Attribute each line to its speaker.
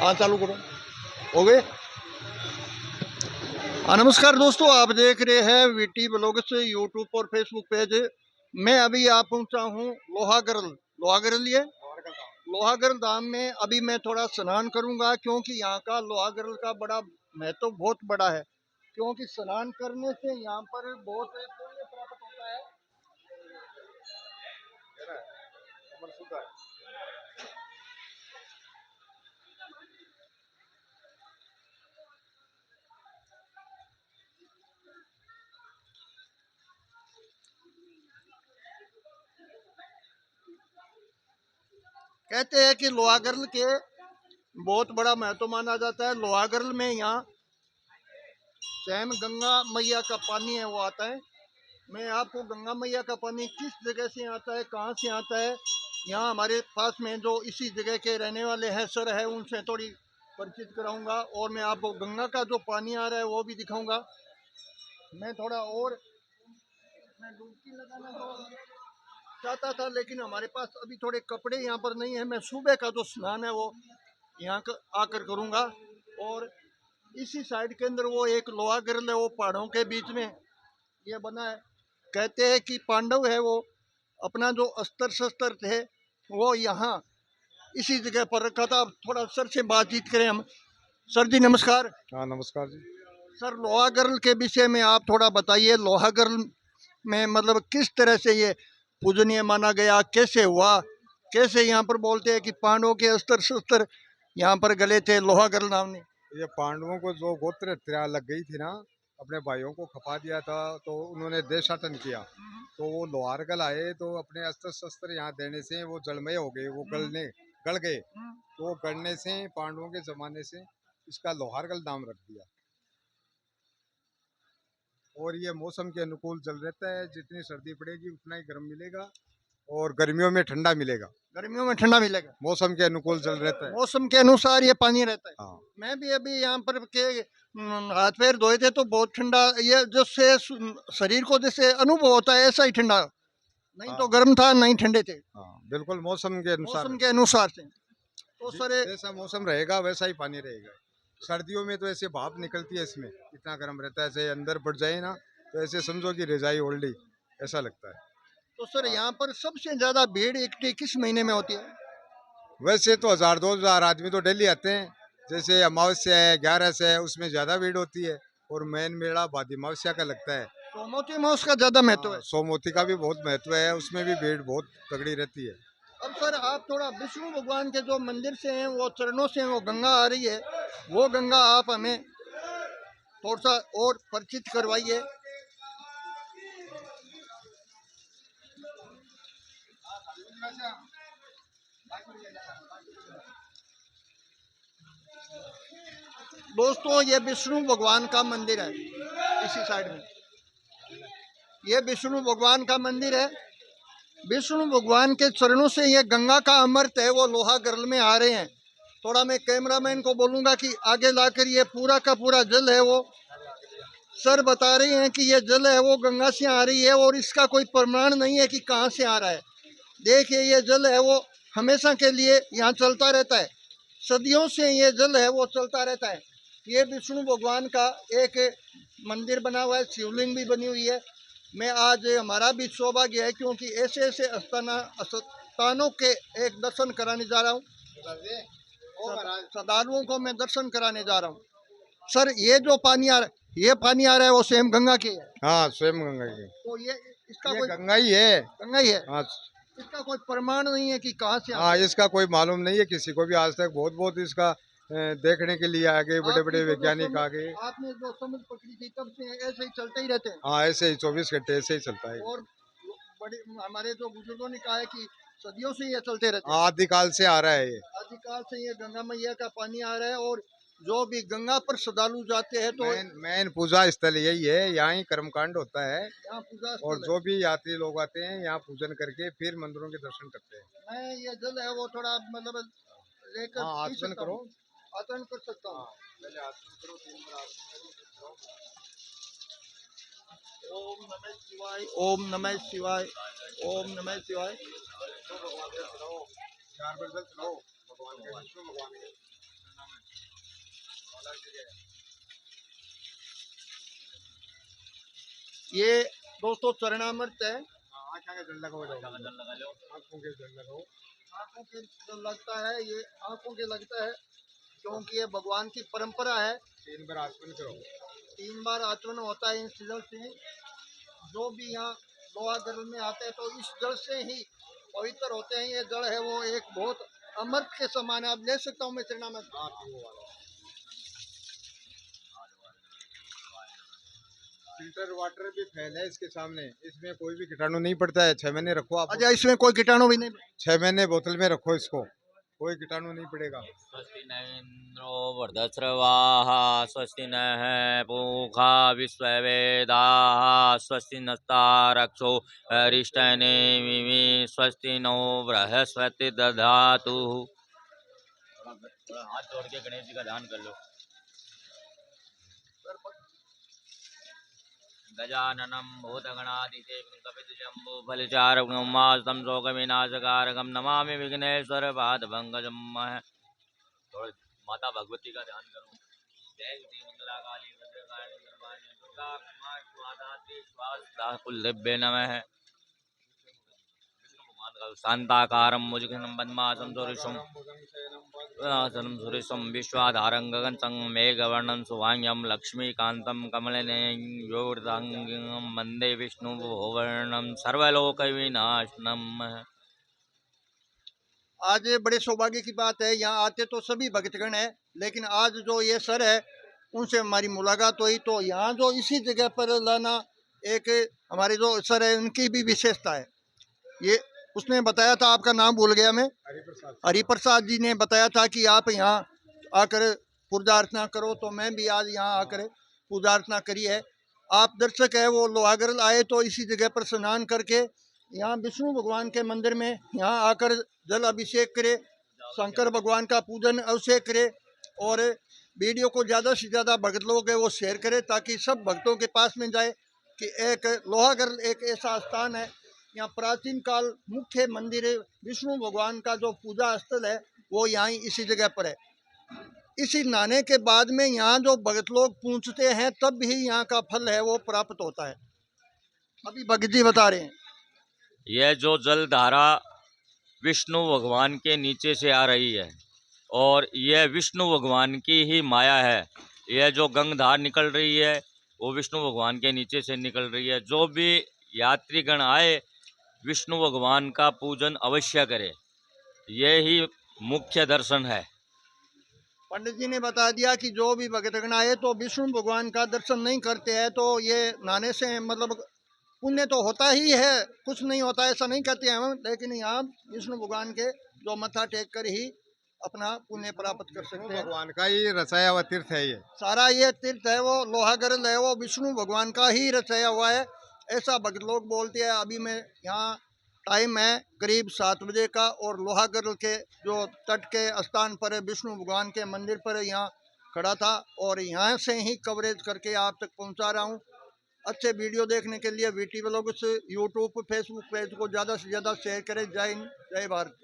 Speaker 1: हाँ चालू करो। हो गए। नमस्कार दोस्तों, आप देख रहे हैं वीटी ब्लॉग्स यूट्यूब और फेसबुक पेज। मैं अभी आप पहुंचा हूँ लोहागरल ये लोहागरल धाम में। अभी मैं थोड़ा स्नान करूंगा क्योंकि यहाँ का लोहागरल का बड़ा महत्व बहुत बड़ा है, क्योंकि स्नान करने से यहाँ पर बहुत पुण्य प्राप्त होता है। कहते हैं कि लोहागरल के बहुत बड़ा महत्व माना जाता है। लोहागरल में यहाँ स्वयं गंगा मैया का पानी है वो आता है। मैं आपको गंगा मैया का पानी किस जगह से आता है, कहाँ से आता है, यहाँ हमारे पास में जो इसी जगह के रहने वाले हैं सर है, उनसे थोड़ी परिचित कराऊंगा। और मैं आपको गंगा का जो पानी आ रहा है वो भी दिखाऊंगा। मैं थोड़ा और मैं डुबकी लगाना चाहता था, लेकिन हमारे पास अभी थोड़े कपड़े यहाँ पर नहीं है। मैं सुबह का जो स्नान है वो यहाँ आकर करूँगा। और इसी साइड के अंदर वो एक लोहागरल है, वो पहाड़ों के बीच में ये बना है। कहते हैं कि पांडव है वो अपना जो अस्त्र शस्त्र थे वो यहाँ इसी जगह पर रखा था। अब थोड़ा सर से बातचीत करें हम। सर जी नमस्कार।
Speaker 2: हाँ नमस्कार जी।
Speaker 1: सर लोहागरल के विषय में आप थोड़ा बताइए। लोहागरल में मतलब किस तरह से ये पूजनीय माना गया, कैसे हुआ, कैसे यहाँ पर बोलते हैं कि पांडवों के अस्त्र शस्त्र यहाँ पर गले थे लोहागरल नाम ने।
Speaker 2: ये पांडवों को जो गोत्र हत्या लग गई थी ना, अपने भाइयों को खपा दिया था, तो उन्होंने देशाटन किया। तो वो लोहारगल आए तो अपने अस्त्र शस्त्र यहाँ देने से वो जलमय हो गए, वो गल गए। तो वो गलने से पांडवों के जमाने से इसका लोहारगल नाम रख दिया। और ये मौसम के अनुकूल जल रहता है, जितनी सर्दी पड़ेगी उतना ही गर्म मिलेगा और गर्मियों में ठंडा मिलेगा।
Speaker 1: गर्मियों में ठंडा मिलेगा,
Speaker 2: मौसम के अनुकूल जल रहता है,
Speaker 1: मौसम के अनुसार ये पानी रहता है।
Speaker 2: हाँ।
Speaker 1: मैं भी अभी यहाँ पर के हाथ पैर धोए थे तो बहुत ठंडा, ये जैसे शरीर को जैसे अनुभव होता है ऐसा ही ठंडा, नहीं तो गर्म था नहीं ठंडे थे।
Speaker 2: हाँ बिल्कुल मौसम के अनुसार,
Speaker 1: मौसम के अनुसार से। तो सर
Speaker 2: जैसा मौसम रहेगा वैसा ही पानी रहेगा। सर्दियों में तो ऐसे भाप निकलती है, इसमें इतना गर्म रहता है, ऐसे अंदर बढ़ जाए ना तो ऐसे समझो कि रजाई ओल्डी ऐसा लगता है।
Speaker 1: तो सर यहाँ पर सबसे ज्यादा भीड़ इकट्ठी किस महीने में होती है?
Speaker 2: वैसे तो 1000-2000 आदमी तो डेली आते हैं। जैसे अमावस्या है, 11 है, उसमें ज्यादा भीड़ होती है। और मेन मेला भादी अमावस्या का लगता है।
Speaker 1: सोमवती में उसका ज्यादा महत्व है।
Speaker 2: सोमवती का भी बहुत महत्व है, उसमें भी भीड़ बहुत तगड़ी रहती है।
Speaker 1: अब सर आप थोड़ा विष्णु भगवान के जो मंदिर से हैं वो चरणों से वो गंगा आ रही है, वो गंगा आप हमें थोड़ा सा और परिचित करवाइए। दोस्तों ये विष्णु भगवान का मंदिर है, इसी साइड में ये विष्णु भगवान का मंदिर है। विष्णु भगवान के चरणों से ये गंगा का अमृत है वो लोहागरल में आ रहे हैं। थोड़ा मैं कैमरामैन को बोलूंगा कि आगे लाकर ये पूरा का पूरा जल है वो सर बता रहे हैं कि ये जल है वो गंगा से आ रही है और इसका कोई प्रमाण नहीं है कि कहाँ से आ रहा है। देखिए ये जल है वो हमेशा के लिए यहाँ चलता रहता है, सदियों से ये जल है वो चलता रहता है। ये विष्णु भगवान का एक मंदिर बना हुआ है, शिवलिंग भी बनी हुई है। मैं आज हमारा भी सौभाग्य है क्योंकि ऐसे ऐसे स्थानों के एक दर्शन कराने जा रहा हूँ। श्रद्धालुओं को मैं दर्शन कराने जा रहा हूँ। सर ये जो पानी आ रहा है, ये पानी आ रहा है वो स्वयं गंगा की है।
Speaker 2: हाँ स्वयं गंगा की।
Speaker 1: तो ये इसका
Speaker 2: ये
Speaker 1: कोई
Speaker 2: गंगा ही है।
Speaker 1: गंगा ही है।
Speaker 2: हाँ।
Speaker 1: इसका कोई प्रमाण नहीं है कि कहाँ से
Speaker 2: हाँ इसका कोई मालूम नहीं है किसी को भी आज तक। बहुत बहुत इसका देखने के लिए आगे बड़े बड़े वैज्ञानिक आगे।
Speaker 1: आपने जो समुद्र पकड़ी थी तब से ऐसे ही चलते ही रहते हैं।
Speaker 2: हाँ ऐसे ही 24 घंटे ऐसे ही चलता है।
Speaker 1: और बड़े हमारे जो बुजुर्गों ने कहा है कि सदियों से ये चलते रहते हैं।
Speaker 2: आदिकाल से आ रहा है ये।
Speaker 1: आदिकाल से ये गंगा मैया का पानी आ रहा है। और जो भी गंगा पर श्रद्धालु जाते हैं तो
Speaker 2: मेन पूजा स्थल यही है, यहाँ ही कर्मकांड होता है।
Speaker 1: यहाँ पूजा
Speaker 2: और जो भी यात्री लोग आते हैं यहाँ पूजन करके फिर मंदिरों के दर्शन करते हैं।
Speaker 1: मैं ये जल है वो थोड़ा मतलब लेकर
Speaker 2: आचमन करो,
Speaker 1: आचरण कर सकता हूँ।
Speaker 2: पहले आचमन करो, 3 बार आचमन करो।
Speaker 1: ओम नमः शिवाय, ओम नमः शिवाय, ओम नमः शिवाय।
Speaker 2: 4 बार जल चढ़ाओ भगवान के, विष्णु भगवान के।
Speaker 1: ये दोस्तों चरणामृत है।
Speaker 2: आँखों के जल लगाओ, आँखों के जल लगाओ।
Speaker 1: आंखों के जो लगता है ये आंखों के लगता है, क्योंकि ये भगवान की परंपरा है।
Speaker 2: 3 बार आचमन करो।
Speaker 1: 3 बार आचमन होता है इस जल से। जो भी यहाँ लोहागढ़ में आते हैं तो इस जल से ही पवित्र होते हैं। ये जल है वो एक बहुत अमृत के समान है। अब ले सकता हूँ मैं चरणामृत?
Speaker 2: फिल्टर वाटर भी फैल है इसके सामने, इसमें कोई भी कीटाणु नहीं पड़ता है। 6 महीने रखो आप।
Speaker 1: अच्छा, इसमें कोई कीटाणु भी नहीं?
Speaker 2: 6 महीने बोतल में रखो इसको, कोई कीटाणु नहीं पड़ेगा।
Speaker 3: स्वस्ति न इंद्रो वृद्धश्रवाः स्वस्ति नः पूषा विश्ववेदाः स्वस्ति नस्तारक्षो अरिष्टनेमिः स्वस्ति नो बृहस्पति दधातु। हाथ जोड़ के गणेश जी का ध्यान कर लो। गजाननं भूतगणाधिसेवितं कपितजम्बूफलचारुणमास्तं शोकविनाशकारकं नमामि विघ्नेश्वरपादपङ्कजं। माता भगवती का ध्यान करो। जय श्री मंगला काली भद्रकाली दुर्गाणी दुर्गा क्षमा स्वाधात्री स्वास्ता कुलदेव्ये नमः। विष्णु भगवान का शांताकारं मुजघनं पद्मासनं सुरेशं सुरेशं विश्वाधारं गगनचं मेघवर्णं शुभांगं लक्ष्मीकान्तं कमलनयनं योगितांगं वन्दे विष्णुभुवर्णं सर्वलोकविनाशनं।
Speaker 1: आज बड़े सौभाग्य की बात है, यहाँ आते तो सभी भक्तगण है, लेकिन आज जो ये सर है उनसे हमारी मुलाकात हुई। तो यहाँ जो इसी जगह पर लाना, एक हमारे जो सर है उनकी भी विशेषता है। ये उसने बताया था, आपका नाम भूल गया मैं, हरिप्रसाद जी ने बताया था कि आप यहाँ आकर पूजा अर्चना करो। तो मैं भी आज यहाँ आकर पूजा अर्चना करी है। आप दर्शक है वो लोहागढ़ आए तो इसी जगह पर स्नान करके यहाँ विष्णु भगवान के मंदिर में यहाँ आकर जल अभिषेक करे, शंकर भगवान का पूजन अवश्य करे और वीडियो को ज़्यादा से ज़्यादा भक्त लोग है वो शेयर करे, ताकि सब भक्तों के पास में जाए कि एक लोहागढ़ एक ऐसा स्थान है, यहाँ प्राचीन काल मुख्य मंदिर है, विष्णु भगवान का जो पूजा स्थल है वो यहाँ इसी जगह पर है। इसी नहाने के बाद में यहाँ जो भगत लोग पूछते हैं तब भी यहाँ का फल है वो प्राप्त होता है। अभी भगत जी बता रहे हैं,
Speaker 3: यह जो जल धारा विष्णु भगवान के नीचे से आ रही है और यह विष्णु भगवान की ही माया है। यह जो गंगाधार निकल रही है वो विष्णु भगवान के नीचे से निकल रही है। जो भी यात्रीगण आए विष्णु भगवान का पूजन अवश्य करे, यह ही मुख्य दर्शन है।
Speaker 1: पंडित जी ने बता दिया कि जो भी भक्तगण आए तो विष्णु भगवान का दर्शन नहीं करते हैं तो ये नहाने से मतलब पुण्य तो होता ही है, कुछ नहीं होता ऐसा नहीं कहते हैं हम, लेकिन यहाँ विष्णु भगवान के जो मत्था टेक कर ही अपना पुण्य प्राप्त कर सकते हैं।
Speaker 2: भगवान का ही रचाया हुआ तीर्थ है ये
Speaker 1: सारा ये तीर्थ है वो लोहागढ़ है वो विष्णु भगवान का ही रचाया हुआ है, ऐसा भक्त लोग बोलते हैं। अभी मैं यहाँ टाइम है करीब 7 बजे का और लोहागढ़ के जो तट के स्थान पर विष्णु भगवान के मंदिर पर यहाँ खड़ा था और यहाँ से ही कवरेज करके आप तक पहुँचा रहा हूँ। अच्छे वीडियो देखने के लिए VT vlogs YouTube Facebook page को ज़्यादा से ज़्यादा शेयर करें। जय हिंद, जय भारत।